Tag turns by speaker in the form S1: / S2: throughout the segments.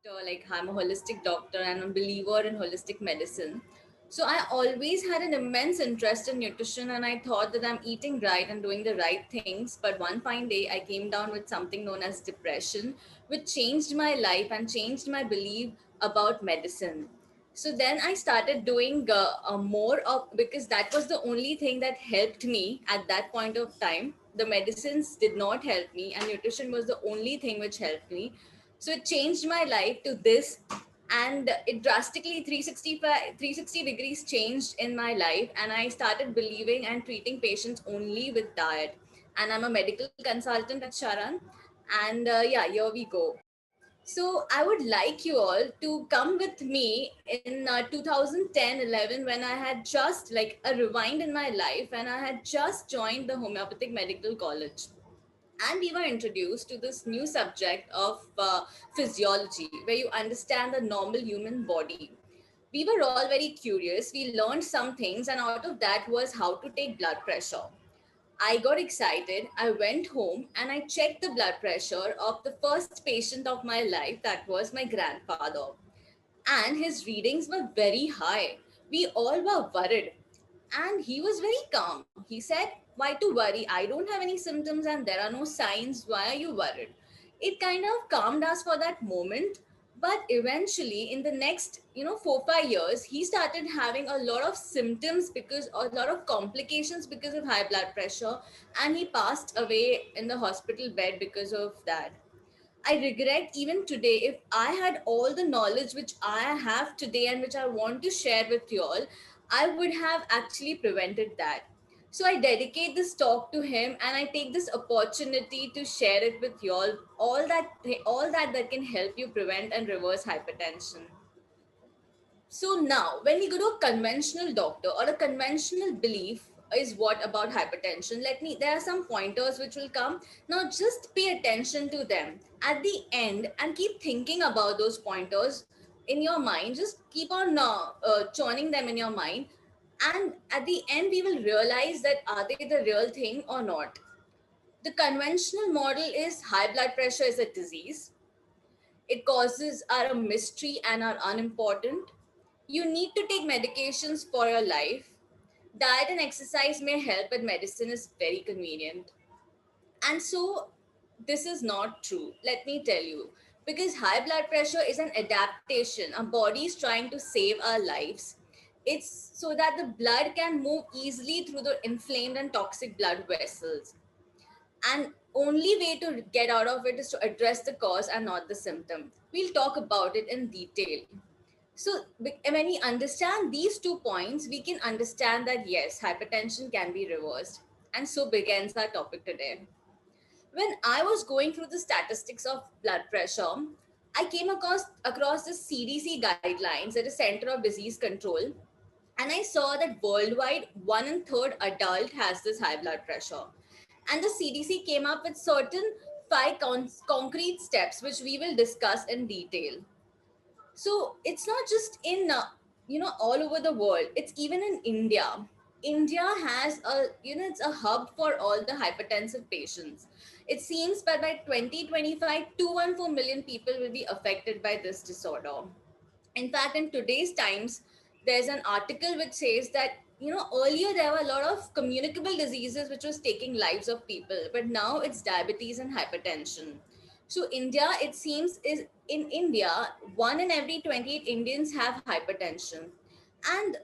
S1: Like I'm a holistic doctor and a believer in holistic medicine. So I always had an immense interest in nutrition and I thought that I'm eating right and doing the right things. But one fine day I came down with something known as depression, which changed my life and changed my belief about medicine. So then I started doing more of, because that was the only thing that helped me at that point of time. The medicines did not help me and nutrition was the only thing which helped me. So it changed my life to this, and it drastically 360 degrees changed in my life, and I started believing and treating patients only with diet. And I'm a medical consultant at Sharan, and yeah, here we go. So I would like you all to come with me in 2010-11, when I had just like a rewind in my life, and I had just joined the homeopathic medical college, and we were introduced to this new subject of physiology, where you understand the normal human body. We were all very curious, we learned some things, and out of that was how to take blood pressure. I got excited, I went home and I checked the blood pressure of the first patient of my life, that was my grandfather, and his readings were very high. We all were worried. And he was very calm. He said, "Why to worry? I don't have any symptoms and there are no signs. Why are you worried?" It kind of calmed us for that moment. But eventually, in the next, 4 5 years, he started having a lot of symptoms, because a lot of complications because of high blood pressure, and he passed away in the hospital bed because of that. I regret even today, if I had all the knowledge which I have today and which I want to share with you all, I would have actually prevented that. So I dedicate this talk to him and I take this opportunity to share it with you all that can help you prevent and reverse hypertension. So now, when we go to a conventional doctor or a conventional belief is what about hypertension? There are some pointers which will come. Now, just pay attention to them at the end and keep thinking about those pointers in your mind. Just keep on churning them in your mind. And at the end, we will realize that are they the real thing or not. The conventional model is high blood pressure is a disease. It causes are a mystery and are unimportant. You need to take medications for your life. Diet and exercise may help, but medicine is very convenient. And so, this is not true. Let me tell you. Because high blood pressure is an adaptation. Our body is trying to save our lives. It's so that the blood can move easily through the inflamed and toxic blood vessels. And only way to get out of it is to address the cause and not the symptom. We'll talk about it in detail. So, when we understand these 2 points, we can understand that yes, hypertension can be reversed. And so begins our topic today. When I was going through the statistics of blood pressure, I came across the CDC guidelines, that is Center of Disease Control, and I saw that worldwide 1 in 3 adult has this high blood pressure. And the CDC came up with certain five concrete steps which we will discuss in detail. So it's not just in all over the world, it's even in India. India has a, it's a hub for all the hypertensive patients. It seems that by 2025 214 million people will be affected by this disorder. In fact, in today's times, there's an article which says that, earlier there were a lot of communicable diseases which was taking lives of people, but now it's diabetes and hypertension. So India, it seems, is in India, 1 in every 28 Indians have hypertension. And,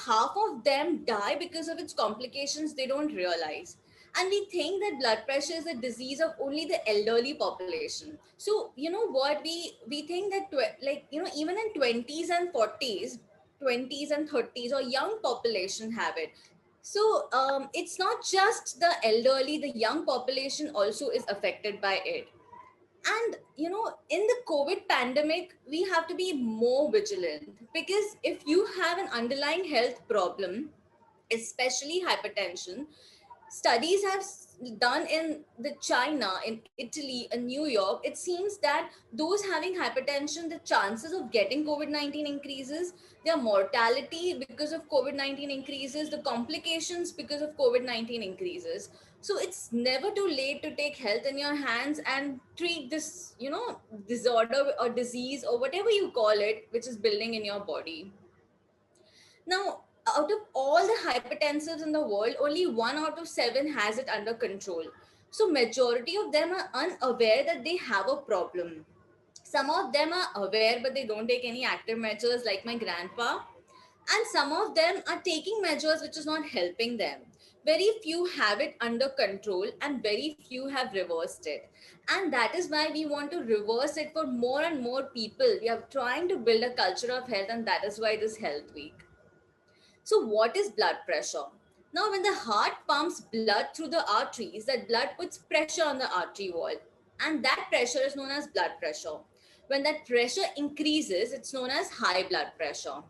S1: half of them die because of its complications they don't realize. And we think that blood pressure is a disease of only the elderly population. So you know what, we think that even in 20s and 40s, 20s and 30s or young population have it. So it's not just the elderly, the young population also is affected by it. And in the COVID pandemic, we have to be more vigilant, because if you have an underlying health problem, especially hypertension, studies have done in the China, in Italy, in New York, it seems that those having hypertension, the chances of getting COVID-19 increases, their mortality because of COVID-19 increases, the complications because of COVID-19 increases. So it's never too late to take health in your hands and treat this, disorder or disease or whatever you call it, which is building in your body. Now, out of all the hypertensives in the world, only 1 out of 7 has it under control. So majority of them are unaware that they have a problem. Some of them are aware, but they don't take any active measures, like my grandpa. And some of them are taking measures which is not helping them. Very few have it under control, and very few have reversed it. And that is why we want to reverse it for more and more people. We are trying to build a culture of health, and that is why this Health Week. So, what is blood pressure? Now, when the heart pumps blood through the arteries, that blood puts pressure on the artery wall, and that pressure is known as blood pressure. When that pressure increases, it's known as high blood pressure.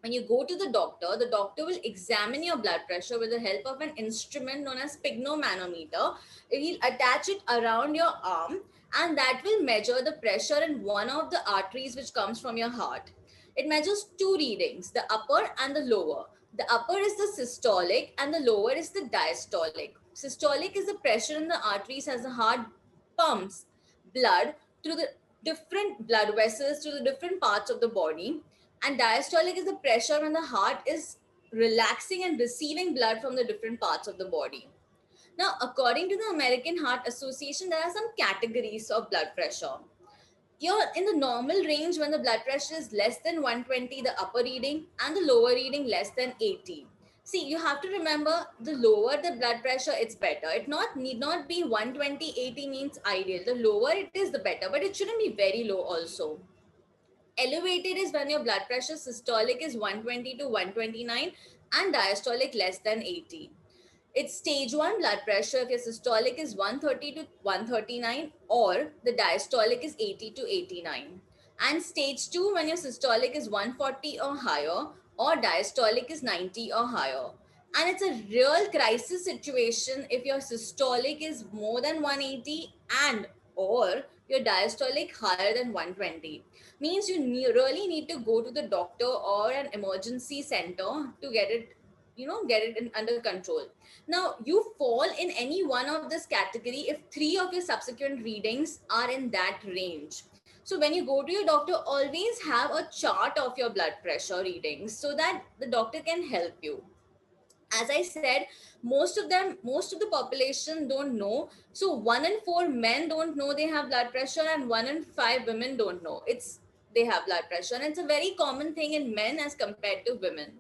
S1: When you go to the doctor will examine your blood pressure with the help of an instrument known as sphygmomanometer. He'll attach it around your arm, and that will measure the pressure in one of the arteries which comes from your heart. It measures two readings, the upper and the lower. The upper is the systolic and the lower is the diastolic. Systolic is the pressure in the arteries as the heart pumps blood through the different blood vessels to the different parts of the body. And diastolic is the pressure when the heart is relaxing and receiving blood from the different parts of the body. Now, according to the American Heart Association, there are some categories of blood pressure. You're in the normal range when the blood pressure is less than 120, the upper reading, and the lower reading less than 80. See, you have to remember, the lower the blood pressure, it's better. It not need not be 120, 80 means ideal. The lower it is, the better, but it shouldn't be very low also. Elevated is when your blood pressure systolic is 120 to 129 and diastolic less than 80. It's stage 1 blood pressure if your systolic is 130 to 139 or the diastolic is 80 to 89. And stage 2 when your systolic is 140 or higher or diastolic is 90 or higher. And it's a real crisis situation if your systolic is more than 180 and or your diastolic higher than 120. Means you really need to go to the doctor or an emergency center to get it under control. Now, you fall in any one of this category if 3 of your subsequent readings are in that range. So when you go to your doctor, always have a chart of your blood pressure readings so that the doctor can help you. As I said, most of the population don't know. So 1 in 4 men don't know they have blood pressure, and 1 in 5 women don't know they have blood pressure. And it's a very common thing in men as compared to women.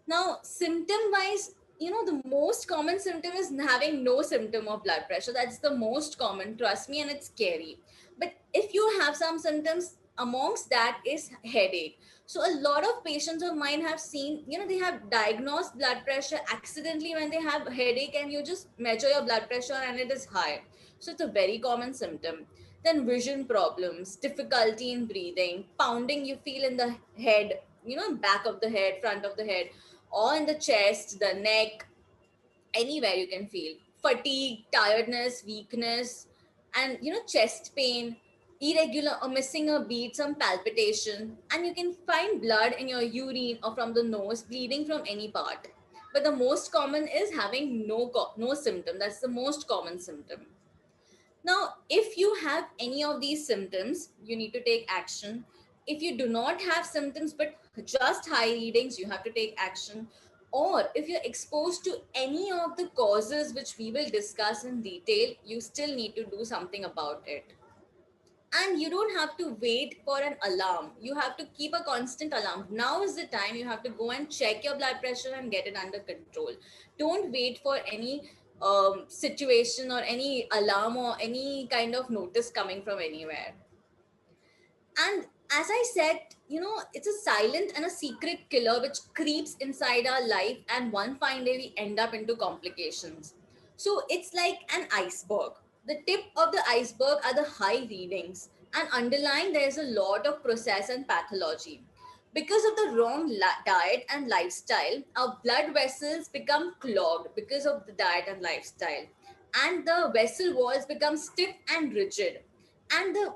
S1: Now, symptom wise, the most common symptom is having no symptom of blood pressure. That's the most common, trust me, and it's scary. But if you have some symptoms, amongst that is headache. So a lot of patients of mine have seen, they have diagnosed blood pressure accidentally when they have headache, and you just measure your blood pressure and it is high. So it's a very common symptom. Then vision problems, difficulty in breathing, pounding you feel in the head, back of the head, front of the head, or in the chest, the neck, anywhere you can feel. Fatigue, tiredness, weakness, and chest pain, irregular or missing a beat, some palpitation, and you can find blood in your urine or from the nose, bleeding from any part. But the most common is having no symptom. That's the most common symptom. Now, if you have any of these symptoms, you need to take action. If you do not have symptoms but just high readings, you have to take action. Or if you're exposed to any of the causes which we will discuss in detail, you still need to do something about it. And you don't have to wait for an alarm. You have to keep a constant alarm. Now is the time you have to go and check your blood pressure and get it under control. Don't wait for any situation or any alarm or any kind of notice coming from anywhere. And as I said, it's a silent and a secret killer which creeps inside our life, and one fine day we end up into complications. So it's like an iceberg. The tip of the iceberg are the high readings, and underlying there's a lot of process and pathology. Because of the wrong diet and lifestyle, our blood vessels become clogged because of the diet and lifestyle, and the vessel walls become stiff and rigid, and the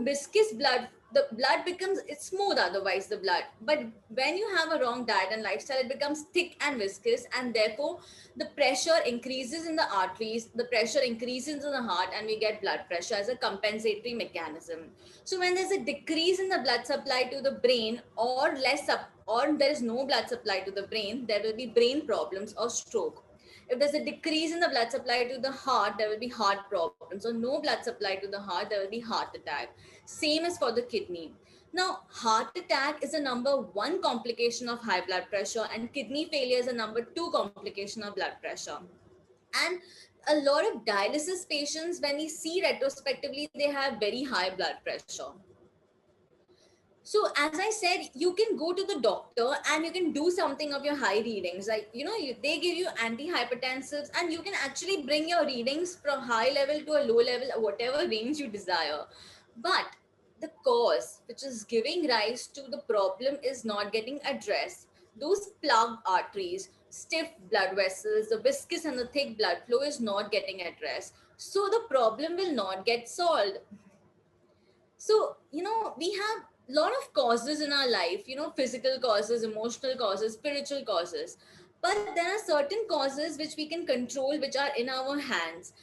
S1: viscous blood the blood becomes, it's smooth otherwise, the blood. But when you have a wrong diet and lifestyle, it becomes thick and viscous, and therefore the pressure increases in the arteries, the pressure increases in the heart, and we get blood pressure as a compensatory mechanism. So when there's a decrease in the blood supply to the brain, or or there is no blood supply to the brain, there will be brain problems or stroke. If there's a decrease in the blood supply to the heart, there will be heart problems. Or no blood supply to the heart, there will be heart attack. Same is for the kidney. Now, heart attack is a number one complication of high blood pressure, and kidney failure is a number two complication of blood pressure. And a lot of dialysis patients, when we see retrospectively, they have very high blood pressure. So as I said, you can go to the doctor and you can do something of your high readings. Like, they give you antihypertensives, and you can actually bring your readings from high level to a low level, whatever range you desire. But the cause which is giving rise to the problem is not getting addressed. Those plugged arteries, stiff blood vessels, the viscous and the thick blood flow is not getting addressed. So the problem will not get solved. So, we have a lot of causes in our life, physical causes, emotional causes, spiritual causes. But there are certain causes which we can control, which are in our hands.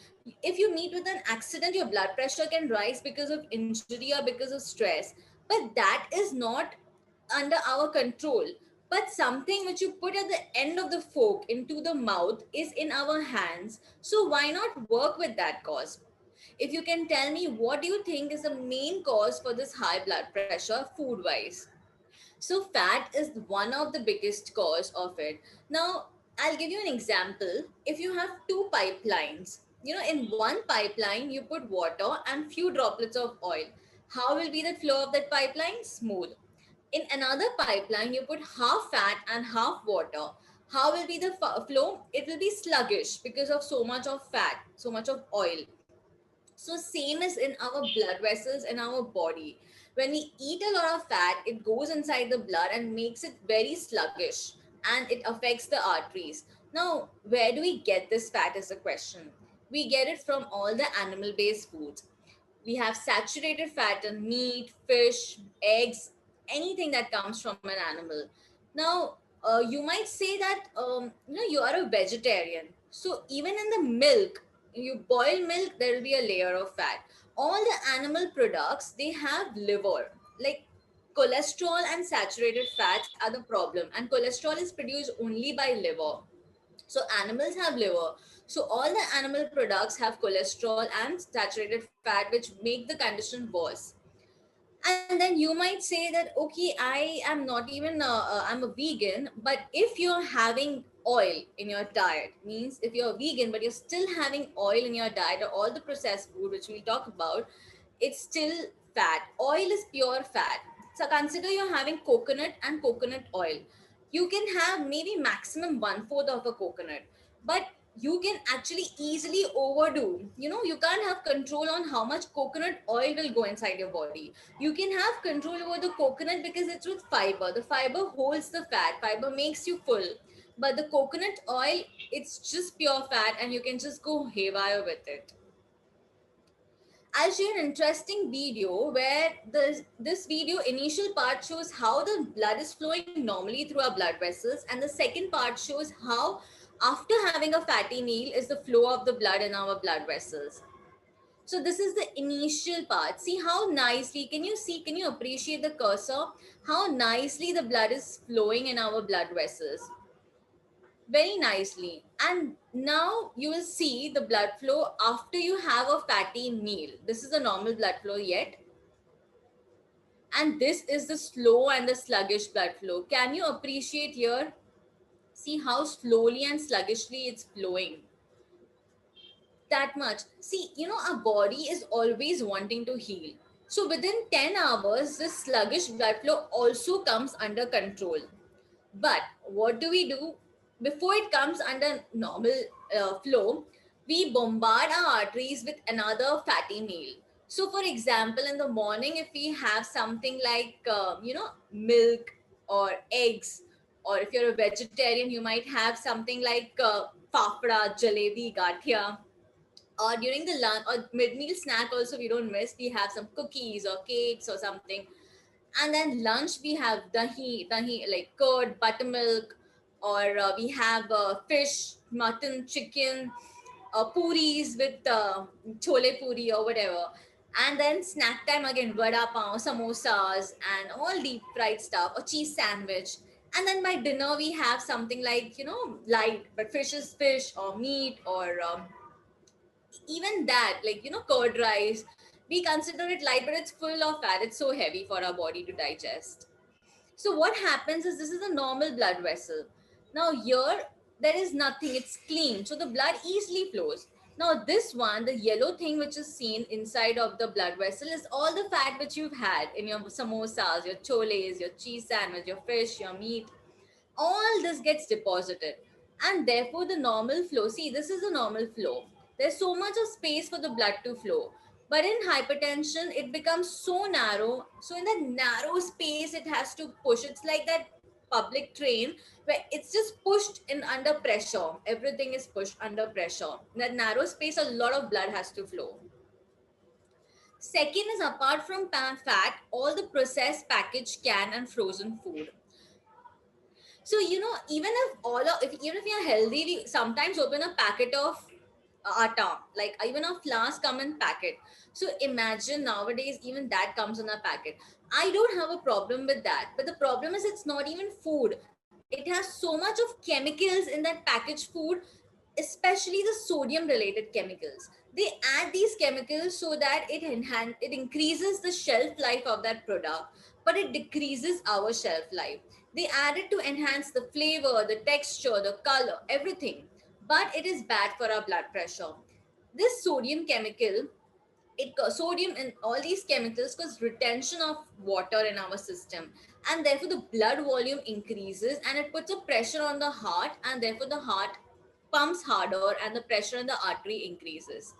S1: If you meet with an accident, your blood pressure can rise because of injury or because of stress. But that is not under our control. But something which you put at the end of the fork into the mouth is in our hands. So why not work with that cause? If you can tell me, what do you think is the main cause for this high blood pressure food wise? So fat is one of the biggest cause of it. Now, I'll give you an example. If you have two pipelines, in one pipeline you put water and few droplets of oil, how will be the flow of that pipeline? Smooth. In another pipeline you put half fat and half water, how will be the flow? It will be sluggish because of so much of fat, so much of oil. So same is in our blood vessels in our body. When we eat a lot of fat, it goes inside the blood and makes it very sluggish, and it affects the arteries. Now, where do we get this fat is the question. We get it from all the animal-based foods. We have saturated fat in meat, fish, eggs, anything that comes from an animal. Now, you might say that you are a vegetarian. So even in the milk, you boil milk, there will be a layer of fat. All the animal products, they have liver. Like cholesterol and saturated fats are the problem, and cholesterol is produced only by liver. So animals have liver. So all the animal products have cholesterol and saturated fat, which make the condition worse. And then you might say that, okay, I am not even I'm a vegan, but if you're having oil in your diet, means if you're vegan but you're still having oil in your diet, or all the processed food which we'll talk about, it's still fat. Oil is pure fat. So consider you're having coconut and coconut oil. You can have maybe maximum one fourth of a coconut, but you can actually easily overdo. You can't have control on how much coconut oil will go inside your body. You can have control over the coconut because it's with fiber. The fiber holds the fat, fiber makes you full. But the coconut oil, it's just pure fat, and you can just go haywire with it. I'll share an interesting video where this video initial part shows how the blood is flowing normally through our blood vessels, and the second part shows how after having a fatty meal is the flow of the blood in our blood vessels. So this is the initial part. See how nicely, can you appreciate the cursor? How nicely the blood is flowing in our blood vessels. Very nicely. And now you will see the blood flow after you have a fatty meal. This is the normal blood flow yet. And this is the slow and the sluggish blood flow. Can you appreciate here? See how slowly and sluggishly it's flowing. That much. See, our body is always wanting to heal. So within 10 hours, this sluggish blood flow also comes under control. But what do we do? Before it comes under normal flow, we bombard our arteries with another fatty meal. So, for example, in the morning, if we have something like, milk or eggs, or if you're a vegetarian, you might have something like fafda, jalebi, gathia. Or during the lunch or mid-meal snack also, we don't miss, we have some cookies or cakes or something. And then lunch we have dahi like curd, buttermilk, or we have fish, mutton, chicken, puris with chole puri or whatever. And then snack time again, vada pav, samosas, and all deep fried stuff, or cheese sandwich. And then by dinner we have something like, light, but fish is fish, or meat, or even that, like, curd rice. We consider it light, but it's full of fat. It's so heavy for our body to digest. So what happens is, this is a normal blood vessel. Now here there is nothing, it's clean. So the blood easily flows. Now this one, the yellow thing which is seen inside of the blood vessel, is all the fat which you've had in your samosas, your choles, your cheese sandwich, your fish, your meat. All this gets deposited. And therefore the normal flow, see, this is a normal flow. There's so much of space for the blood to flow. But in hypertension, it becomes so narrow. So in that narrow space, it has to push. It's like that public train where it's just pushed in under pressure. Everything is pushed under pressure. In that narrow space, a lot of blood has to flow. Second is, apart from fat, all the processed packaged canned and frozen food. So, even if even if you're healthy, we sometimes open a packet of atta, like even a flours come in packet. So imagine nowadays, even that comes in a packet. I don't have a problem with that, but the problem is, it's not even food. It has so much of chemicals in that packaged food, especially the sodium related chemicals. They add these chemicals so that it increases the shelf life of that product, but it decreases our shelf life. They add it to enhance the flavor, the texture, the color, everything, but it is bad for our blood pressure. This sodium chemical, sodium in all these chemicals cause retention of water in our system, and therefore the blood volume increases, and it puts a pressure on the heart, and therefore the heart pumps harder and the pressure in the artery increases.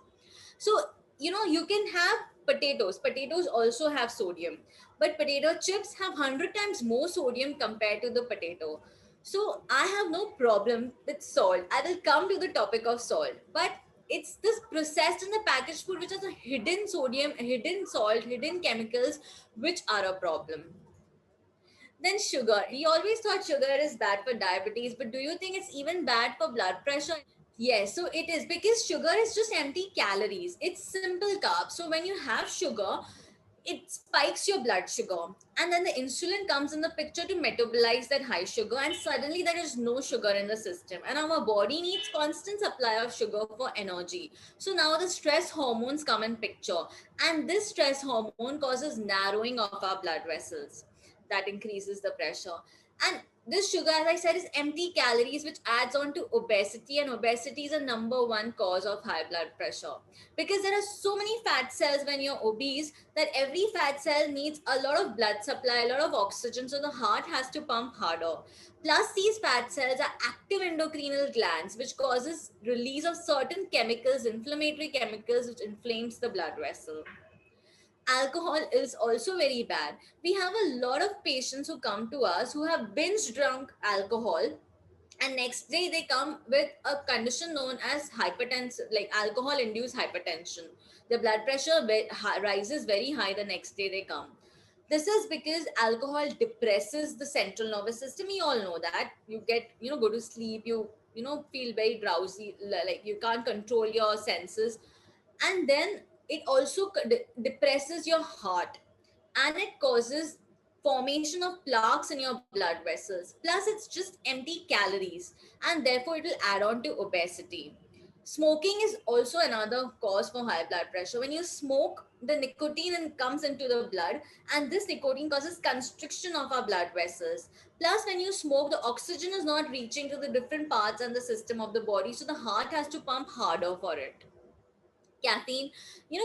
S1: So, you can have potatoes also have sodium, but potato chips have 100 times more sodium compared to the potato. So I have no problem with salt. I will come to the topic of salt, but it's this processed in the packaged food which has a hidden sodium, hidden salt, hidden chemicals, which are a problem. Then sugar. We always thought sugar is bad for diabetes, but do you think it's even bad for blood pressure? Yes, so it is, because sugar is just empty calories. It's simple carbs. So when you have sugar, it spikes your blood sugar. And then the insulin comes in the picture to metabolize that high sugar. And suddenly there is no sugar in the system. And our body needs constant supply of sugar for energy. So now the stress hormones come in picture. And this stress hormone causes narrowing of our blood vessels. That increases the pressure. And this sugar, as I said, is empty calories, which adds on to obesity, and obesity is a number one cause of high blood pressure, because there are so many fat cells when you're obese, that every fat cell needs a lot of blood supply, a lot of oxygen, so the heart has to pump harder. Plus, these fat cells are active endocrinal glands, which causes release of certain chemicals, inflammatory chemicals, which inflames the blood vessel. Alcohol is also very bad. We have a lot of patients who come to us who have binge drunk alcohol, and next day they come with a condition known as hypertension, like alcohol induced hypertension. The blood pressure rises very high the next day they come. This is because alcohol depresses the central nervous system. We all know that. You get, go to sleep, you feel very drowsy, like you can't control your senses. And then it also depresses your heart, and it causes formation of plaques in your blood vessels. Plus, it's just empty calories, and therefore it will add on to obesity. Smoking is also another cause for high blood pressure. When you smoke, the nicotine comes into the blood, and this nicotine causes constriction of our blood vessels. Plus, when you smoke, the oxygen is not reaching to the different parts and the system of the body, so the heart has to pump harder for it. Caffeine,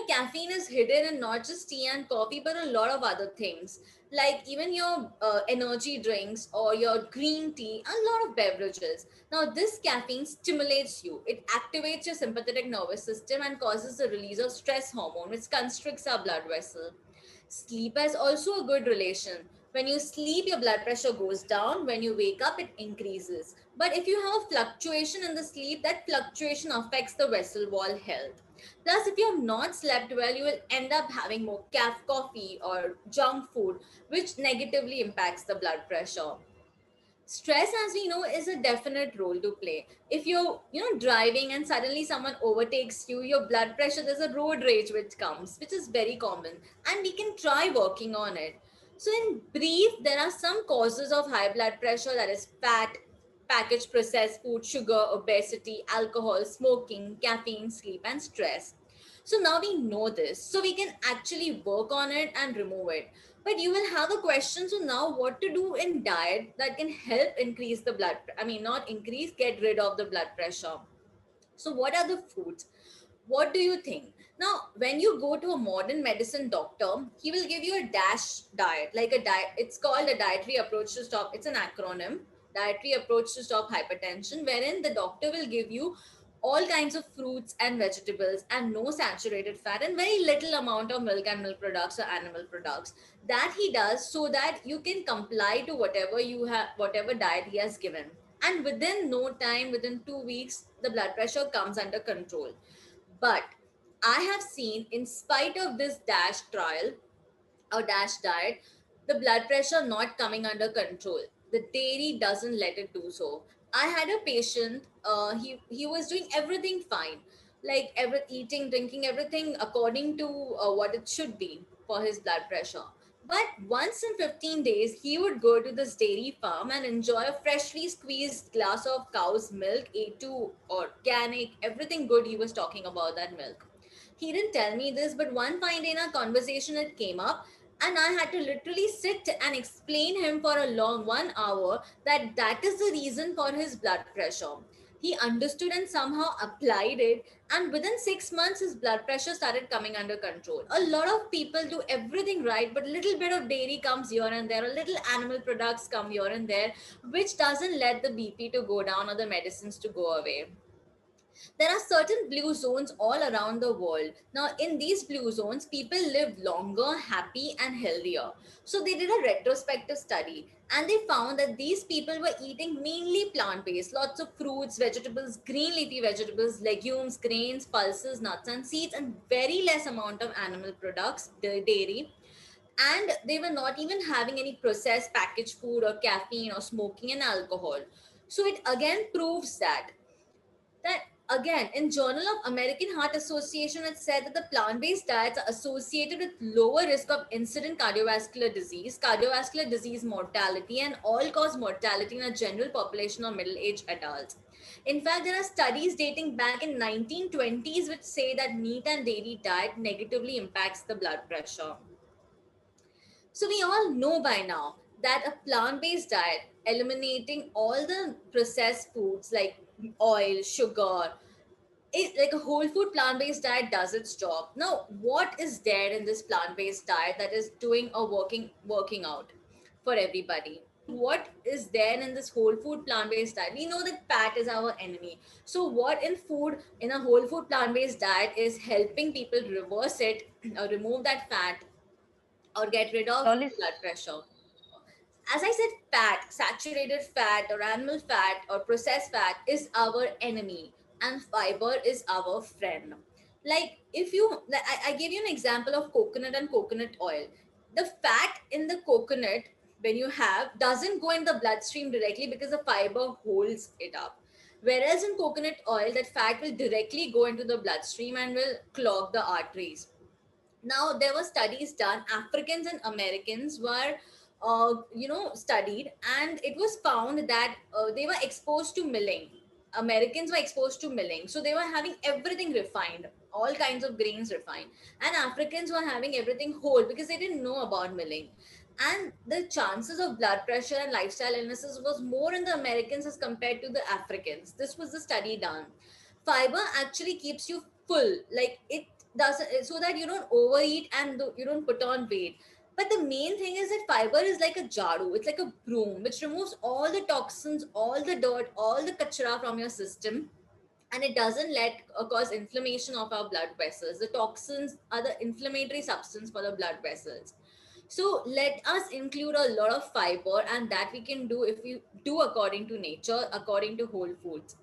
S1: caffeine is hidden in not just tea and coffee, but a lot of other things, like even your energy drinks or your green tea, a lot of beverages. Now this caffeine stimulates you, it activates your sympathetic nervous system and causes the release of stress hormone, which constricts our blood vessel. Sleep has also a good relation. When you sleep, your blood pressure goes down. When you wake up, it increases. But if you have a fluctuation in the sleep, that fluctuation affects the vessel wall health. Plus, if you have not slept well, you will end up having more coffee or junk food, which negatively impacts the blood pressure. Stress, as we know, is a definite role to play. If you're driving and suddenly someone overtakes you, your blood pressure, there's a road rage which comes, which is very common, and we can try working on it. So in brief, there are some causes of high blood pressure, that is fat, packaged processed food, sugar, obesity, alcohol, smoking, caffeine, sleep, and stress. So now we know this, so we can actually work on it and remove it. But you will have a question, so now what to do in diet that can help increase the not increase, get rid of the blood pressure. So what are the foods? What do you think? Now, when you go to a modern medicine doctor, he will give you a dash diet, like a diet. It's called a dietary approach to stop, it's an acronym, dietary approach to stop hypertension, wherein the doctor will give you all kinds of fruits and vegetables and no saturated fat and very little amount of milk and milk products or animal products. That he does so that you can comply to whatever you have, whatever diet he has given, and within no time, within 2 weeks, the blood pressure comes under control. But I have seen, in spite of this dash trial or dash diet, the blood pressure not coming under control. The dairy doesn't let it do so. I had a patient, he was doing everything fine, like eating, drinking, everything according to what it should be for his blood pressure. But once in 15 days, he would go to this dairy farm and enjoy a freshly squeezed glass of cow's milk, A2 organic, everything good. He was talking about that milk. He didn't tell me this, but one fine day in our conversation it came up, and I had to literally sit and explain him for a long 1 hour that that is the reason for his blood pressure. He understood and somehow applied it, and within 6 months, his blood pressure started coming under control. A lot of people do everything right, but little bit of dairy comes here and there, or little animal products come here and there, which doesn't let the BP to go down or the medicines to go away. There are certain blue zones all around the world. Now, in these blue zones, people live longer, happy, and healthier. So, they did a retrospective study and they found that these people were eating mainly plant based, lots of fruits, vegetables, green leafy vegetables, legumes, grains, pulses, nuts, and seeds, and very less amount of animal products, dairy. And they were not even having any processed packaged food or caffeine or smoking and alcohol. So, it again proves that again in Journal of American Heart Association it said that the plant-based diets are associated with lower risk of incident cardiovascular disease mortality, and all-cause mortality in a general population of middle-aged adults. In fact, there are studies dating back in 1920s which say that meat and dairy diet negatively impacts the blood pressure. So we all know by now that a plant-based diet, eliminating all the processed foods like oil, sugar, like a whole food plant-based diet does its job. Now, what is there in this plant-based diet that is doing a working out for everybody? What is there in this whole food plant-based diet? We know that fat is our enemy. So what in food, in a whole food plant-based diet, is helping people reverse it or remove that fat or get rid of
S2: Slowly.
S1: blood pressure? As I said, fat, saturated fat or animal fat or processed fat is our enemy, and fiber is our friend. Like if you, like, I give you an example of coconut and coconut oil. The fat in the coconut, when you have, doesn't go in the bloodstream directly because the fiber holds it up. Whereas in coconut oil, that fat will directly go into the bloodstream and will clog the arteries. Now there were studies done, Africans and Americans were studied, and it was found that they were exposed to milling. Americans were exposed to milling, so they were having everything refined, all kinds of grains refined, and Africans were having everything whole because they didn't know about milling. And the chances of blood pressure and lifestyle illnesses was more in the Americans as compared to the Africans. This was the study done. Fiber actually keeps you full, like it doesn't, so that you don't overeat and you don't put on weight. But the main thing is that fiber is like a jadu, it's like a broom which removes all the toxins, all the dirt, all the kachra from your system, and it doesn't let cause inflammation of our blood vessels. The toxins are the inflammatory substance for the blood vessels. So let us include a lot of fiber, and that we can do if we do according to nature, according to whole foods.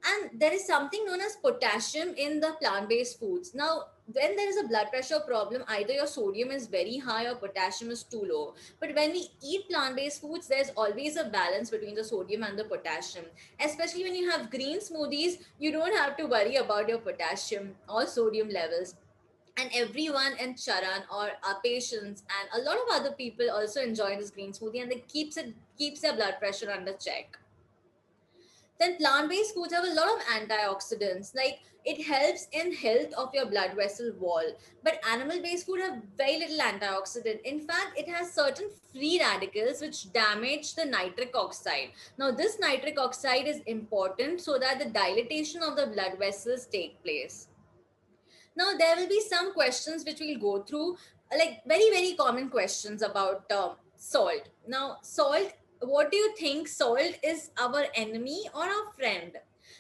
S1: And there is something known as potassium in the plant-based foods. Now, when there is a blood pressure problem, either your sodium is very high or potassium is too low. But when we eat plant-based foods, there's always a balance between the sodium and the potassium. Especially when you have green smoothies, you don't have to worry about your potassium or sodium levels. And everyone in Charan or our patients and a lot of other people also enjoy this green smoothie, and it keeps their blood pressure under check. Then plant-based foods have a lot of antioxidants, like it helps in health of your blood vessel wall. But animal-based food have very little antioxidant. In fact, it has certain free radicals which damage the nitric oxide. Now this nitric oxide is important so that the dilatation of the blood vessels take place. Now, there will be some questions which we'll go through, like very, very common questions about salt. Now, salt, what do you think? Salt is our enemy or our friend?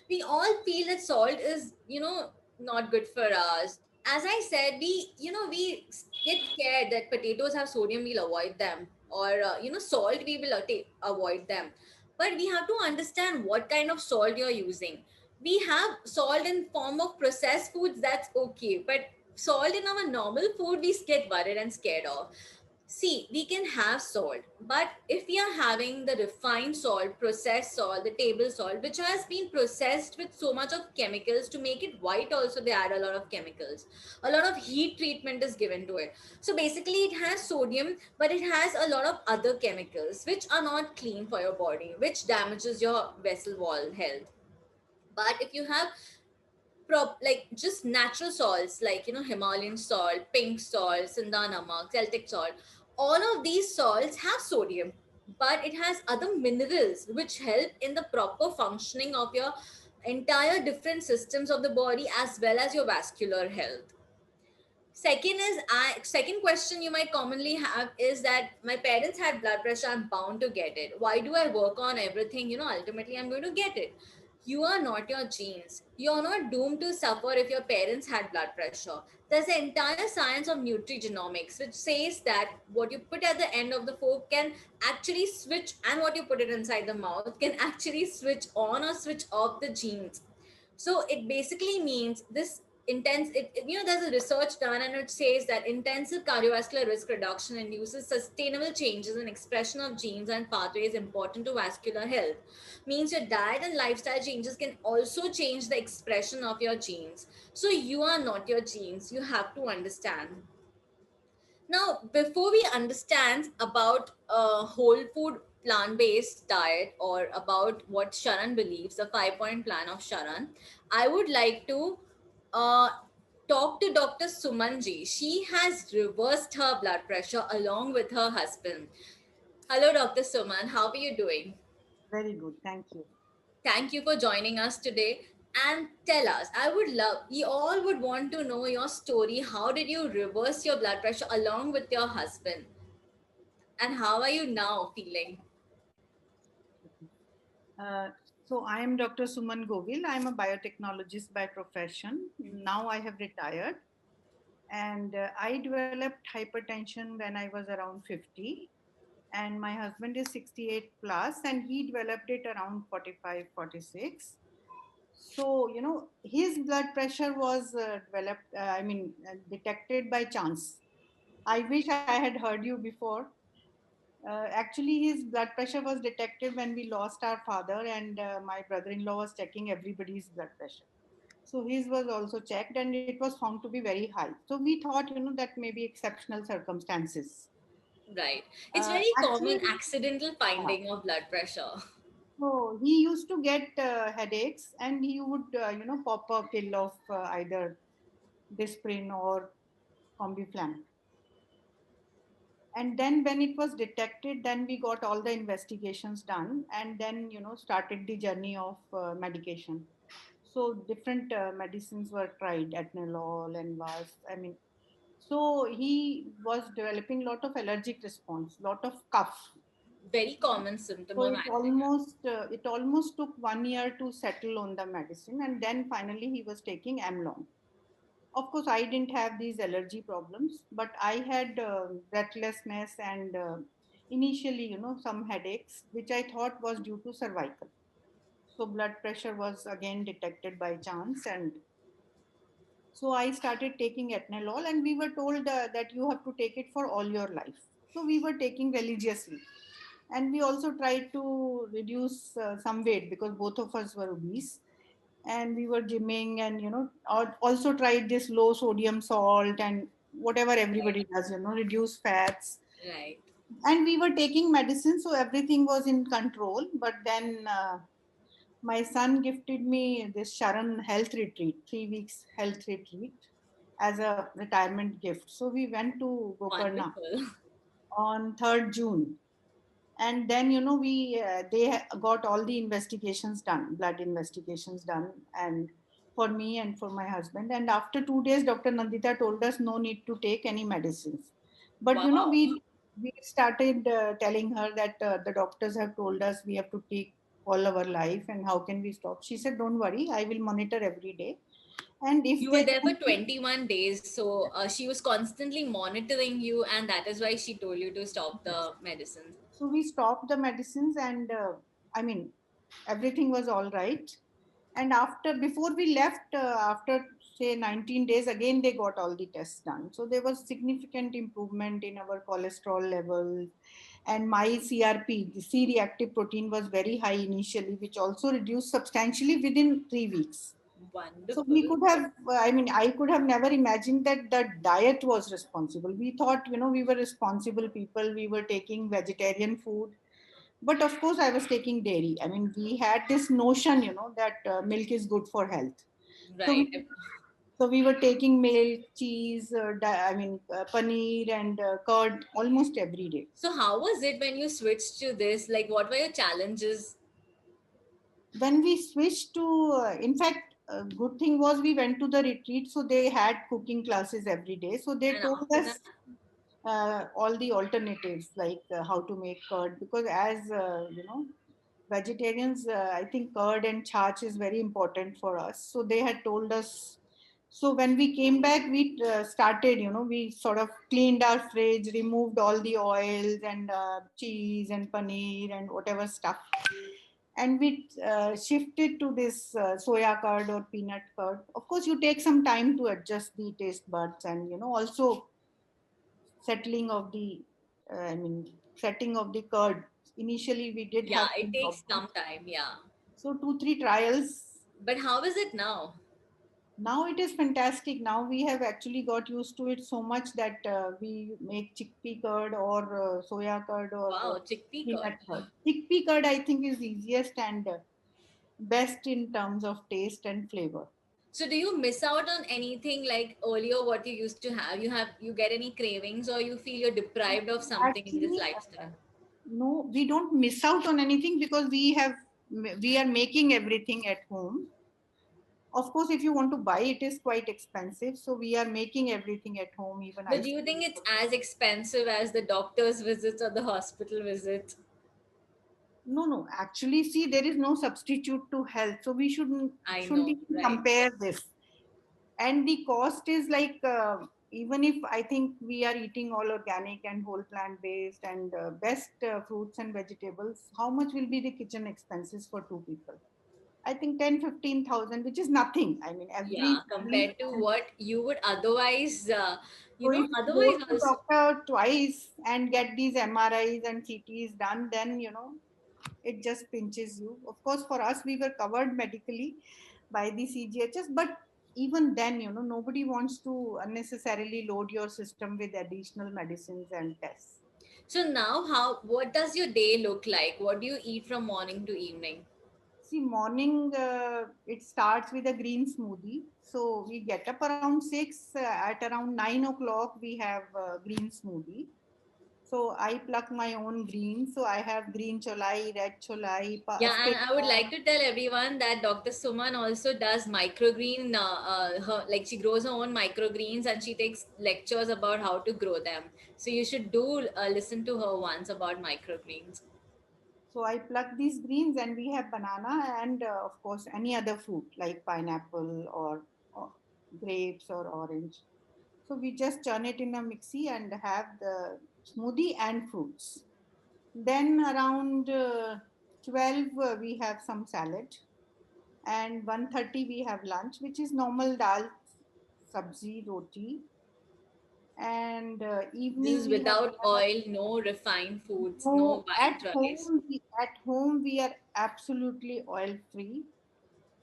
S1: We all feel that salt is, not good for us. As I said, we get scared that potatoes have sodium, we'll avoid them. Or, salt, we will avoid them. But we have to understand what kind of salt you're using. We have salt in form of processed foods, that's okay, but salt in our normal food we get worried and scared of. See, we can have salt, but if we are having the refined salt, processed salt, the table salt, which has been processed with so much of chemicals to make it white, also they add a lot of chemicals. A lot of heat treatment is given to it. So basically, it has sodium, but it has a lot of other chemicals which are not clean for your body, which damages your vessel wall health. But if you have like just natural salts, like Himalayan salt, pink salt, Sindha namak, Celtic salt, all of these salts have sodium, but it has other minerals which help in the proper functioning of your entire different systems of the body as well as your vascular health. Second question you might commonly have is that my parents had blood pressure, I'm bound to get it. Why do I work on everything? Ultimately I'm going to get it. You are not your genes. You're not doomed to suffer if your parents had blood pressure. There's an entire science of nutrigenomics which says that what you put at the end of the fork can actually switch, and what you put it inside the mouth can actually switch on or switch off the genes. So it basically means this intense there's a research done and it says that intensive cardiovascular risk reduction induces sustainable changes in expression of genes and pathways important to vascular health. Means your diet and lifestyle changes can also change the expression of your genes. So you are not your genes, you have to understand. Now, before we understand about a whole food plant based diet or about what Sharan believes, the 5 point plan of Sharan, I would like to uh, talk to Dr. Sumanji. She has reversed her blood pressure along with her husband. Hello, Dr. Suman. How are you doing?
S2: Very good, thank you.
S1: Thank you for joining us today. And tell us, we all would want to know your story. How did you reverse your blood pressure along with your husband? And how are you now feeling?
S2: Uh, so I am Dr. Suman Govil. I am a biotechnologist by profession. Now I have retired, and I developed hypertension when I was around 50, and my husband is 68 plus, and he developed it around 45, 46. So his blood pressure was developed. Detected by chance. I wish I had heard you before. Actually, his blood pressure was detected when we lost our father, and my brother in law was checking everybody's blood pressure. So his was also checked, and it was found to be very high. So we thought, that may be exceptional circumstances.
S1: Right. It's very common
S2: Actually,
S1: accidental
S2: yeah.
S1: finding of blood pressure.
S2: So he used to get headaches, and he would, pop a pill of either Disprin or Combiflam. And then when it was detected, then we got all the investigations done, and then started the journey of medication. So different medicines were tried, Adderall and was, so he was developing a lot of allergic response, lot of cough.
S1: Very common symptom
S2: So
S1: of acne.
S2: it almost took 1 year to settle on the medicine, and then finally he was taking Amlong. Of course, I didn't have these allergy problems, but I had breathlessness and initially, some headaches, which I thought was due to cervical. So blood pressure was again detected by chance, and so I started taking Etnolol, and we were told that you have to take it for all your life. So we were taking religiously, and we also tried to reduce some weight because both of us were obese, and we were gymming, and also tried this low sodium salt and whatever everybody does, reduce fats.
S1: Right.
S2: And we were taking medicine, so everything was in control. But then my son gifted me this Sharan health retreat, 3 weeks health retreat as a retirement gift. So we went to Gokarna
S1: Wonderful.
S2: on 3rd June. And then, got all the investigations done, blood investigations done, and for me and for my husband. And after 2 days, Dr. Nandita told us no need to take any medicines. But,
S1: Wow.
S2: we started telling her that the doctors have told us we have to take all our life, and how can we stop? She said, don't worry, I will monitor every day. And if
S1: You were
S2: they
S1: there for
S2: don't,
S1: 21 days, so she was constantly monitoring you, and that is why she told you to stop the medicines.
S2: so we stopped the medicines, and I mean, everything was all right. And before we left, after say 19 days, again they got all the tests done. So there was significant improvement in our cholesterol levels, and my CRP, the C reactive protein, was very high initially, which also reduced substantially within 3 weeks. So we
S1: Wonderful.
S2: could have, I mean, I could have never imagined that the diet was responsible. We thought, we were responsible people. We were taking vegetarian food, but of course I was taking dairy. I mean, we had this notion, that milk is good for health. So
S1: Right.
S2: we were taking milk, cheese, paneer and curd almost every day.
S1: So, how was it when you switched to this? Like, what were your challenges?
S2: When we switched to, in fact, a good thing was we went to the retreat, so they had cooking classes every day. So they
S1: And
S2: told
S1: after that,
S2: us all the alternatives, like how to make curd, because as vegetarians, I think curd and chach is very important for us. So they had told us. So when we came back, we started, we sort of cleaned our fridge, removed all the oils and cheese and paneer and whatever stuff, and we shifted to this soya curd or peanut curd. Of course, you take some time to adjust the taste buds, and also settling of the, I mean, setting of the curd. Initially, we did
S1: yeah,
S2: have
S1: it
S2: some
S1: takes
S2: problems.
S1: some time. Yeah.
S2: So 2, 3 trials.
S1: But how is it now?
S2: Now it is fantastic. Now we have actually got used to it so much that we make chickpea curd or soya curd or
S1: Wow, chickpea
S2: peanut
S1: curd.
S2: curd. Chickpea curd, I think, is easiest and best in terms of taste and flavor.
S1: So, do you miss out on anything like earlier what you used to have? You get any cravings, or you feel you're deprived of something in this
S2: Actually,
S1: lifestyle?
S2: no, we don't miss out on anything because we are making everything at home. Of course, if you want to buy, it is quite expensive. So we are making everything at home, even
S1: But
S2: ice
S1: do you think
S2: cream.
S1: it's as expensive as the doctor's visits or the hospital visits?
S2: No, no. Actually, see, there is no substitute to health, so we
S1: I
S2: shouldn't
S1: know,
S2: even
S1: right?
S2: compare this. And the cost is like, even if I think we are eating all organic and whole plant based and best fruits and vegetables, how much will be the kitchen expenses for two people? I think 10, 15,000, which is nothing. I mean, every
S1: Yeah,
S2: family.
S1: compared to what you would otherwise,
S2: So if you go
S1: otherwise
S2: to
S1: also.
S2: doctor twice and get these MRIs and CTs done, then it just pinches you. Of course, for us, we were covered medically by the CGHS, but even then, nobody wants to unnecessarily load your system with additional medicines and tests.
S1: So now, what does your day look like? What do you eat from morning to evening?
S2: See, morning, it starts with a green smoothie. So we get up around 6, at around 9 o'clock, we have green smoothie. So I pluck my own greens. So I have green cholai, red cholai,
S1: Yeah, and
S2: split
S1: I would like
S2: palm.
S1: to tell everyone that Dr. Suman also does microgreen. Like she grows her own microgreens and she takes lectures about how to grow them. So you should do listen to her once about microgreens.
S2: So I pluck these greens, and we have banana and of course any other fruit like pineapple or grapes or orange. So we just churn it in a mixie and have the smoothie and fruits. Then around 12 we have some salad, and 1:30 we have lunch, which is normal dal, sabzi, roti, and
S1: This
S2: evening
S1: is
S2: we have
S1: without
S2: dinner.
S1: oil, no refined foods, no
S2: No,
S1: white rice.
S2: at home we are absolutely oil free.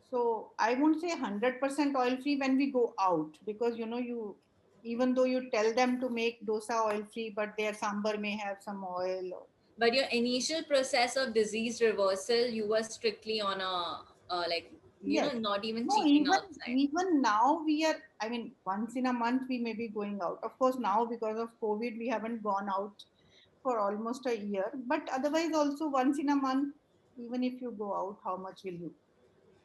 S2: So I won't say 100% oil free when we go out, because you, even though you tell them to make dosa oil free, but their sambar may have some oil.
S1: But your initial process of disease reversal, you were strictly on a like
S2: Yes.
S1: not even
S2: No,
S1: cheating outside.
S2: even now we are, I mean, once in a month we may be going out. Of course, now because of COVID, we haven't gone out for almost a year. But otherwise, also once in a month, even if you go out, how much will you?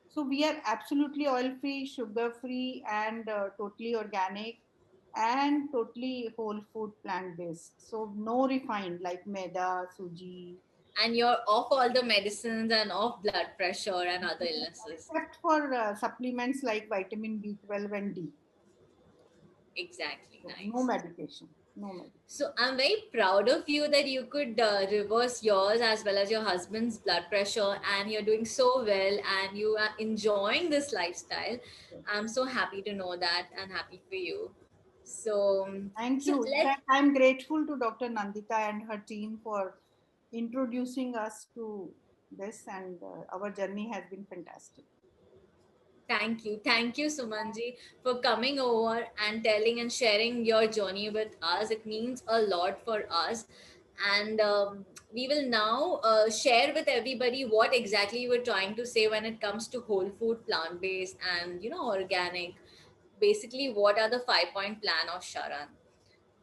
S2: So we are absolutely oil free, sugar free, and totally organic, and totally whole food, plant based. So no refined like maida, suji,
S1: And you're off all the medicines and off blood pressure and other illnesses.
S2: except for supplements like vitamin B12 and D.
S1: Exactly,
S2: So no
S1: nice.
S2: medication. No medication.
S1: So I'm very proud of you that you could reverse yours as well as your husband's blood pressure, and you're doing so well and you are enjoying this lifestyle. I'm so happy to know that and happy for you. So,
S2: Thank
S1: so
S2: you. In
S1: let
S2: fact, I'm grateful to Dr. Nandita and her team for introducing us to this, and our journey has been fantastic.
S1: Thank you. Thank you, Sumanji, for coming over and telling and sharing your journey with us. It means a lot for us. And we will now share with everybody what exactly you were trying to say when it comes to whole food, plant based, and organic. Basically, what are the 5 point plan of Sharan?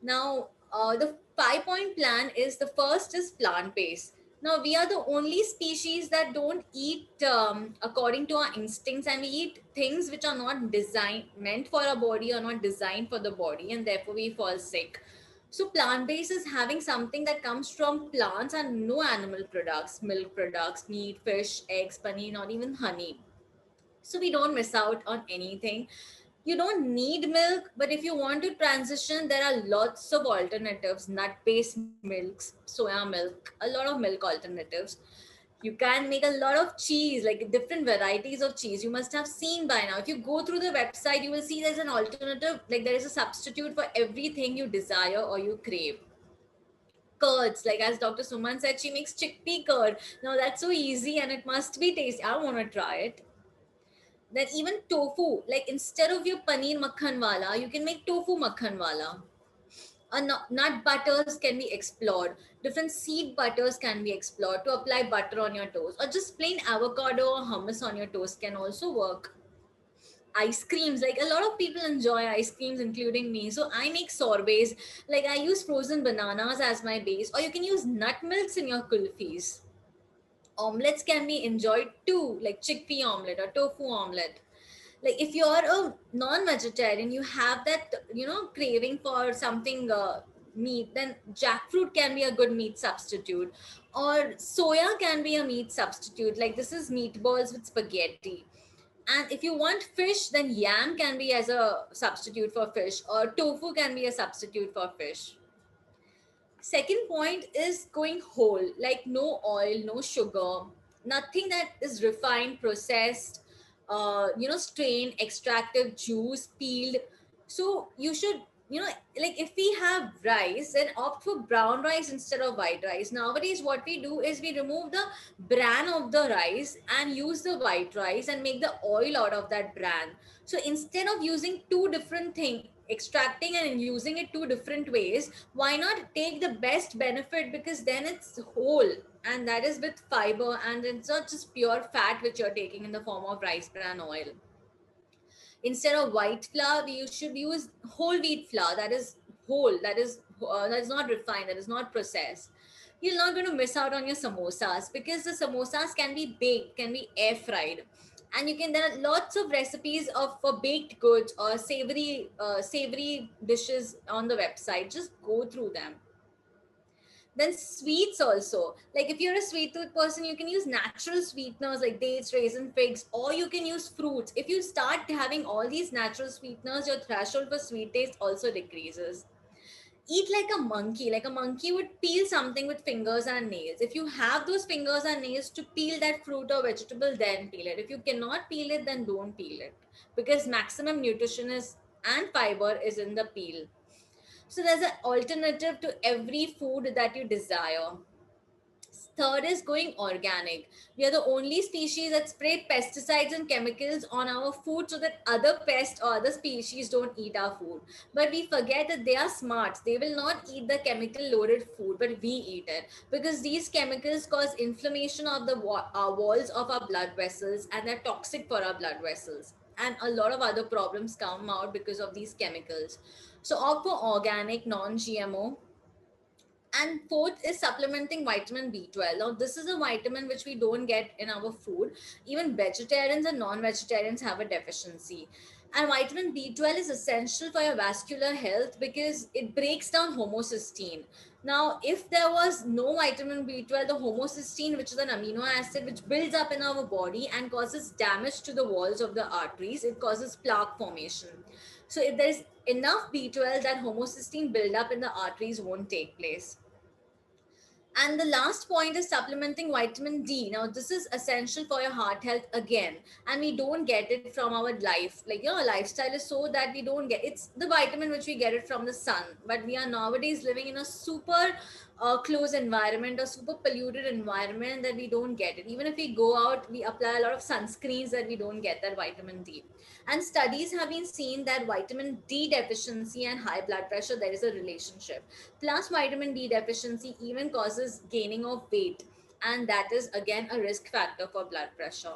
S1: Now, the 5 point plan is the first is plant based. Now, we are the only species that don't eat according to our instincts, and we eat things which are not designed, meant for our body, or not designed for the body, and therefore we fall sick. So, plant based is having something that comes from plants and no animal products, milk products, meat, fish, eggs, paneer, not even honey, so we don't miss out on anything. You don't need milk, but if you want to transition, there are lots of alternatives: nut based milks, soya milk, a lot of milk alternatives. You can make a lot of cheese, like different varieties of cheese. You must have seen by now. If you go through the website, you will see there's an alternative, like there is a substitute for everything you desire or you crave. Curds, like as Dr. Suman said, she makes chickpea curd. Now that's so easy and it must be tasty. I want to try it. Then even tofu, like instead of your paneer makhan wala, you can make tofu makhan wala. Nut butters can be explored. Different seed butters can be explored to apply butter on your toast, or just plain avocado or hummus on your toast can also work. Ice creams, like a lot of people enjoy ice creams, including me. So I make sorbets. Like I use frozen bananas as my base, or you can use nut milks in your kulfis. Omelets can be enjoyed too, like chickpea omelet or tofu omelet. Like if you're a non-vegetarian, you have that craving for something meat, then jackfruit can be a good meat substitute, or soya can be a meat substitute. Like this is meatballs with spaghetti. And if you want fish, then yam can be as a substitute for fish, or tofu can be a substitute for fish. Second point is going whole, like no oil, no sugar, nothing that is refined, processed, strained, extractive, juice, peeled. So you should, like if we have rice, then opt for brown rice instead of white rice. Nowadays, what we do is we remove the bran of the rice and use the white rice and make the oil out of that bran. So instead of using two different things, extracting and using it two different ways, why not take the best benefit, because then it's whole, and that is with fiber, and it's not just pure fat which you're taking in the form of rice bran oil. Instead of white flour, we should use whole wheat flour, that is whole, that is not refined, that is not processed. You're not going to miss out on your samosas, because the samosas can be baked, can be air fried. And you can, there are lots of recipes of for baked goods or savory dishes on the website. Just go through them. Then sweets also. Like if you're a sweet tooth person, you can use natural sweeteners like dates, raisin, figs, or you can use fruits. If you start having all these natural sweeteners, your threshold for sweet taste also decreases. eat like a monkey. Like a monkey would peel something with fingers and nails. If you have those fingers and nails to peel that fruit or vegetable, then peel it. If you cannot peel it, then don't peel it, because maximum nutrition is and fiber is in the peel. So there's an alternative to every food that you desire. Third is going organic. We are the only species that spray pesticides and chemicals on our food so that other pests or other species don't eat our food. But we forget that they are smart. They will not eat the chemical loaded food, but we eat it, because these chemicals cause inflammation of the walls of our blood vessels, and they're toxic for our blood vessels. And a lot of other problems come out because of these chemicals. So opt for organic, non-GMO. And fourth is supplementing vitamin B12. Now, this is a vitamin which we don't get in our food. Even vegetarians and non vegetarians have a deficiency. And vitamin B12 is essential for your vascular health because it breaks down homocysteine. Now, if there was no vitamin B12, the homocysteine, which is an amino acid which builds up in our body and causes damage to the walls of the arteries, it causes plaque formation. So, if there's enough B12, that homocysteine buildup in the arteries won't take place. And the last point is supplementing vitamin D. Now, this is essential for your heart health again, and we don't get it from our life. Like, lifestyle is so that we don't get it's the vitamin which we get it from the sun. But we are nowadays living in a super close environment, a super polluted environment, that we don't get it. Even if we go out, we apply a lot of sunscreens, that we don't get that vitamin D. And studies have been seen that vitamin D deficiency and high blood pressure, there is a relationship. Plus, vitamin D deficiency even causes gaining of weight, and that is again a risk factor for blood pressure.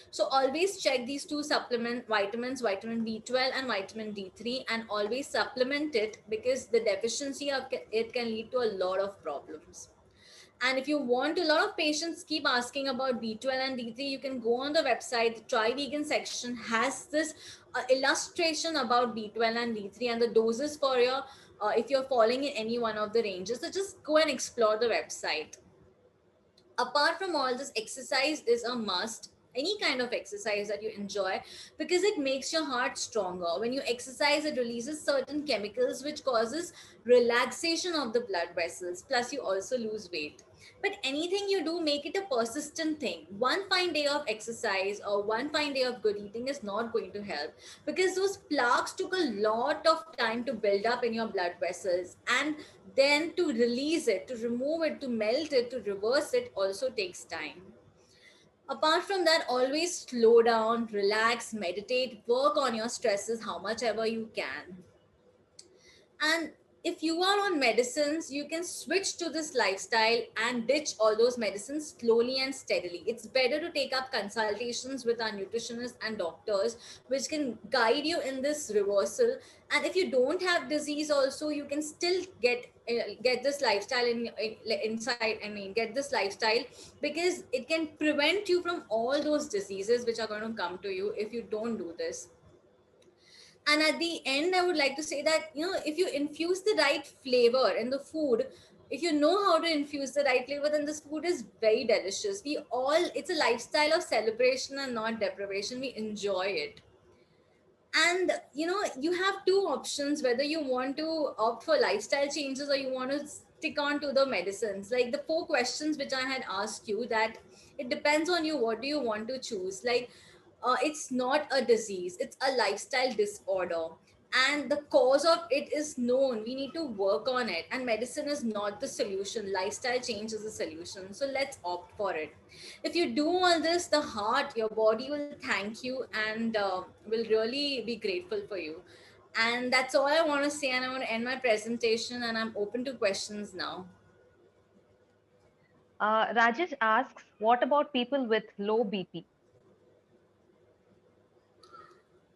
S1: So always check these two supplement vitamins, vitamin B12 and vitamin D3, and always supplement it, because the deficiency of it can lead to a lot of problems. And if you want, a lot of patients keep asking about B12 and D3, you can go on the website. The Try Vegan section has this illustration about B12 and D3 and the doses for your, if you're falling in any one of the ranges. So just go and explore the website. Apart from all this, exercise is a must. Any kind of exercise that you enjoy, because it makes your heart stronger. When you exercise, it releases certain chemicals which causes relaxation of the blood vessels, plus you also lose weight. But anything you do, make it a persistent thing. One fine day of exercise or one fine day of good eating is not going to help, because those plaques took a lot of time to build up in your blood vessels, and then to release it, to remove it, to melt it, to reverse it also takes time. Apart from that, always slow down, relax, meditate, work on your stresses how much ever you can. And if you are on medicines, you can switch to this lifestyle and ditch all those medicines slowly and steadily. It's better to take up consultations with our nutritionists and doctors, which can guide you in this reversal. And if you don't have disease, also you can still get this lifestyle inside. I mean, get this lifestyle, because it can prevent you from all those diseases which are going to come to you if you don't do this. And at the end, I would like to say that, if you infuse the right flavor in the food, if you know how to infuse the right flavor, then this food is very delicious. It's a lifestyle of celebration and not deprivation. We enjoy it. And you have two options, whether you want to opt for lifestyle changes or you want to stick on to the medicines. Like the 4 questions which I had asked you, that it depends on you, what do you want to choose. Like, it's not a disease, it's a lifestyle disorder, and the cause of it is known. We need to work on it, and medicine is not the solution. Lifestyle change is the solution, so let's opt for it. If you do all this, the heart, your body will thank you, and will really be grateful for you. And that's all I want to say, and I want to end my presentation, and I'm open to questions now.
S3: Rajesh asks, what about people with low BP?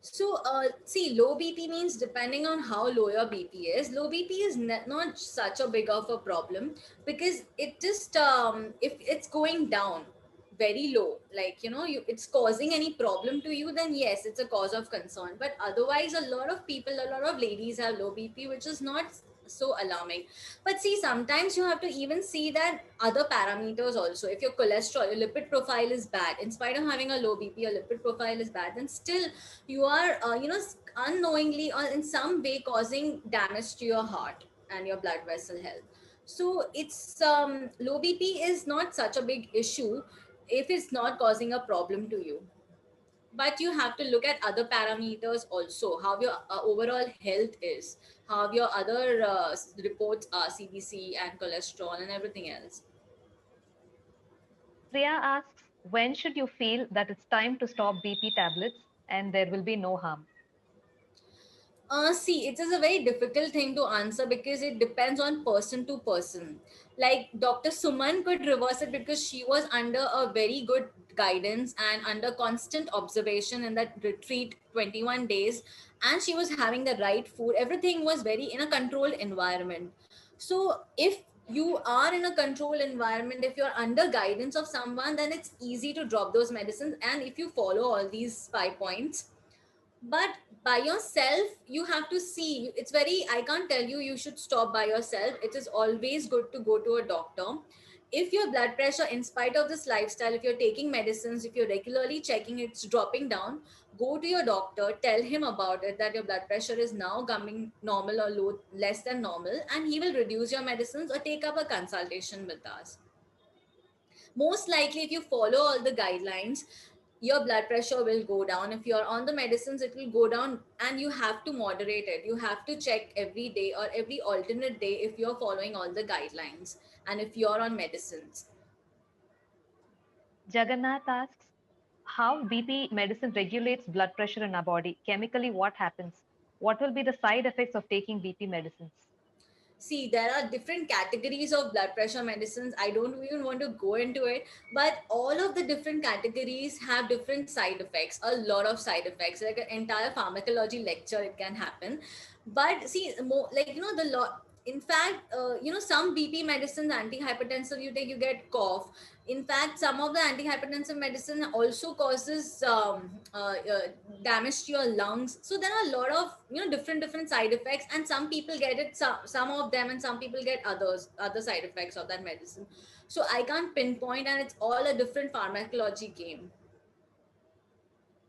S1: So, see, low BP means depending on how low your BP is. Low BP is not such a big of a problem, because it just, if it's going down very low, like, it's causing any problem to you, then yes, it's a cause of concern. But otherwise, a lot of people, a lot of ladies have low BP, which is not so alarming. But see, sometimes you have to even see that other parameters also. If your cholesterol, your lipid profile is bad, in spite of having a low BP, your lipid profile is bad, then still you are, unknowingly or in some way causing damage to your heart. and your blood vessel health. So it's low BP is not such a big issue if it's not causing a problem to you. But you have to look at other parameters also, how your overall health is, how your other reports are, CBC and cholesterol and everything else.
S3: Priya asks, when should you feel that it's time to stop BP tablets and there will be no harm?
S1: See, it is a very difficult thing to answer because it depends on person to person. Like Dr. Suman could reverse it because she was under a very good guidance and under constant observation in that retreat 21 days, and she was having the right food. Everything was very in a controlled environment. So, if you are in a controlled environment, if you're under guidance of someone, then it's easy to drop those medicines. And if you follow all these 5 points, but by yourself you have to see, it's very, I can't tell you you should stop by yourself. It is always good to go to a doctor. If your blood pressure, in spite of this lifestyle, if you're taking medicines, if you're regularly checking it's dropping down, go to your doctor, tell him about it, that your blood pressure is now coming normal or low, less than normal, and he will reduce your medicines or take up a consultation with us. Most likely if you follow all the guidelines, your blood pressure will go down. If you're on the medicines, it will go down, and you have to moderate it. You have to check every day or every alternate day if you're following all the guidelines and if you're on medicines.
S3: Jagannath asks, how BP medicine regulates blood pressure in our body? Chemically, what happens? What will be the side effects of taking BP medicines?
S1: See, there are different categories of blood pressure medicines. I don't even want to go into it, but all of the different categories have different side effects, a lot of side effects, like an entire pharmacology lecture it can happen. But see, more like, the lot. In fact, some BP medicines, antihypertensive you take, you get cough. In fact, some of the antihypertensive medicine also causes damage to your lungs. So there are a lot of different side effects, and some people get it, some of them, and some people get other side effects of that medicine. So I can't pinpoint, and it's all a different pharmacology game.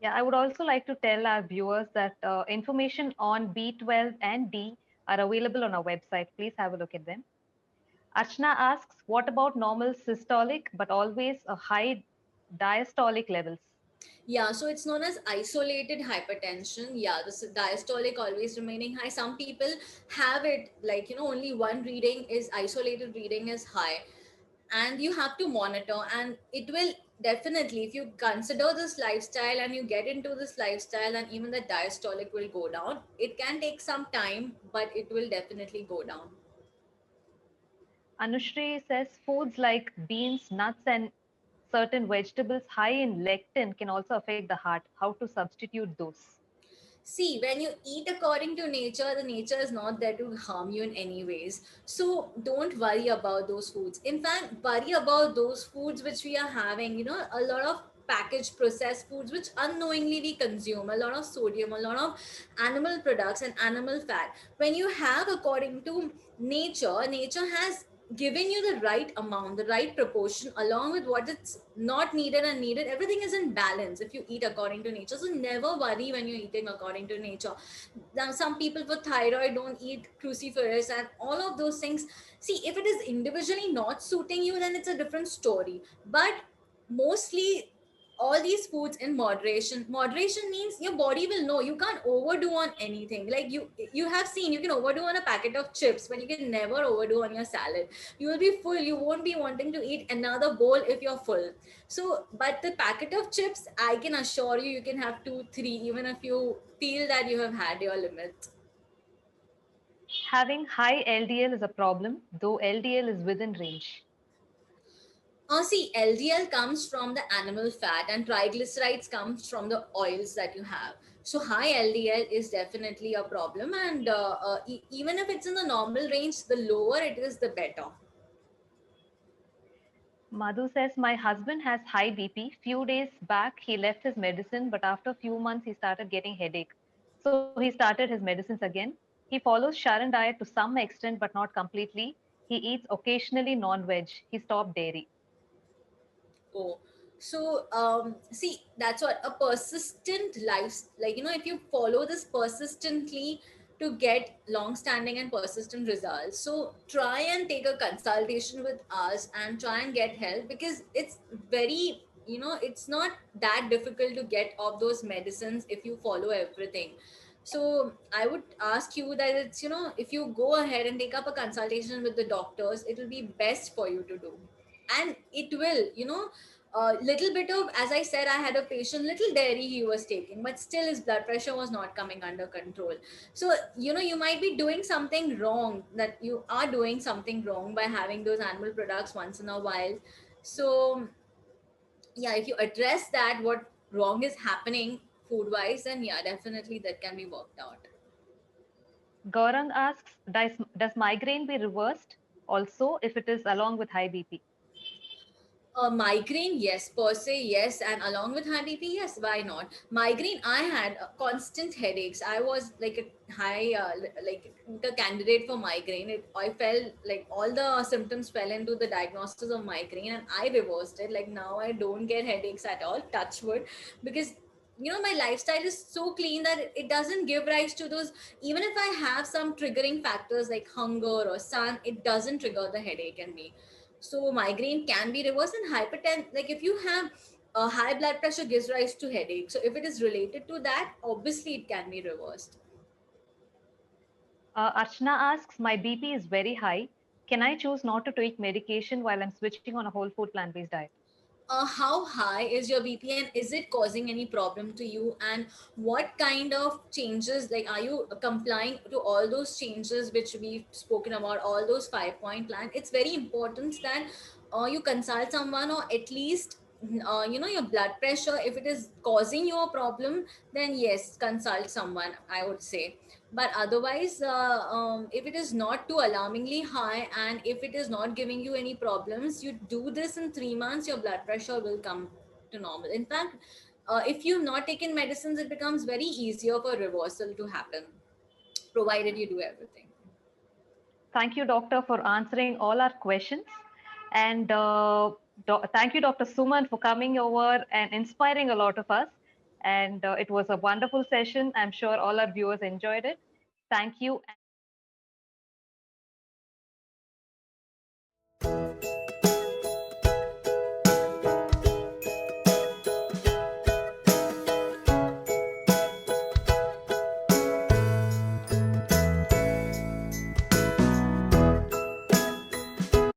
S3: Yeah, I would also like to tell our viewers that information on B12 and D are available on our website. Please have a look at them. Archana asks, what about normal systolic but always a high diastolic levels?
S1: Yeah, so it's known as isolated hypertension. Yeah, the diastolic always remaining high. Some people have it like, only one reading is isolated, reading is high, and you have to monitor. And it will definitely, if you consider this lifestyle and you get into this lifestyle, and even the diastolic will go down. It can take some time, but it will definitely go down.
S3: Anushri says foods like beans, nuts, and certain vegetables high in lectin can also affect the heart. How to substitute those?
S1: See, when you eat according to nature, the nature is not there to harm you in any ways. So don't worry about those foods. In fact, worry about those foods which we are having, a lot of packaged processed foods which unknowingly we consume, a lot of sodium, a lot of animal products and animal fat. When you have according to nature, nature has giving you the right amount, the right proportion, along with what it's not needed and needed. Everything is in balance if you eat according to nature. So never worry when you're eating according to nature. Now, some people with thyroid don't eat cruciferous and all of those things. See, if it is individually not suiting you, then it's a different story. But mostly all these foods in moderation means your body will know you can't overdo on anything. Like you have seen, you can overdo on a packet of chips, but you can never overdo on your salad. You will be full, you won't be wanting to eat another bowl if you're full. So but the packet of chips, I can assure you, you can have 2 3 even if you feel that you have had your limit.
S3: Having high LDL is a problem, though LDL is within range.
S1: See, LDL comes from the animal fat and triglycerides comes from the oils that you have. So high LDL is definitely a problem, and even if it's in the normal range, the lower it is, the better.
S3: Madhu says, my husband has high BP. Few days back, he left his medicine, but after a few months, he started getting headache. So he started his medicines again. He follows Sharon diet to some extent, but not completely. He eats occasionally non-veg. He stopped dairy.
S1: Oh, so see, that's what a persistent life, like, if you follow this persistently to get long standing and persistent results. So try and take a consultation with us and try and get help, because it's very, it's not that difficult to get off those medicines if you follow everything. So I would ask you that it's, if you go ahead and take up a consultation with the doctors, it will be best for you to do. And it will, a little bit of, as I said, I had a patient, little dairy he was taking, but still his blood pressure was not coming under control. So, you might be doing something wrong, that you are doing something wrong by having those animal products once in a while. So, yeah, if you address that, what wrong is happening food wise, then yeah, definitely that can be worked out.
S3: Gaurang asks, does migraine be reversed also if it is along with high BP?
S1: Migraine, yes, per se, yes, and along with high BP, yes, why not? Migraine, I had constant headaches. I was like a high, like the candidate for migraine. I felt like all the symptoms fell into the diagnosis of migraine, and I reversed it. Like now, I don't get headaches at all. Touch wood, because my lifestyle is so clean that it doesn't give rise to those. Even if I have some triggering factors like hunger or sun, it doesn't trigger the headache in me. So migraine can be reversed, and hypertension, like if you have a high blood pressure gives rise to headache. So if it is related to that, obviously it can be reversed.
S3: Archana asks, my BP is very high. Can I choose not to take medication while I'm switching on a whole food plant-based diet?
S1: How high is your BP, and is it causing any problem to you, and what kind of changes, like are you complying to all those changes which we've spoken about, all those 5 point plan? It's very important that you consult someone, or at least your blood pressure, if it is causing you a problem, then yes, consult someone, I would say. But otherwise, if it is not too alarmingly high, and if it is not giving you any problems, you do this in 3 months, your blood pressure will come to normal. In fact, if you've not taken medicines, it becomes very easier for reversal to happen, provided you do everything.
S3: Thank you, doctor, for answering all our questions. And thank you, Dr. Suman, for coming over and inspiring a lot of us. And it was a wonderful session. I'm sure all our viewers enjoyed it. Thank you.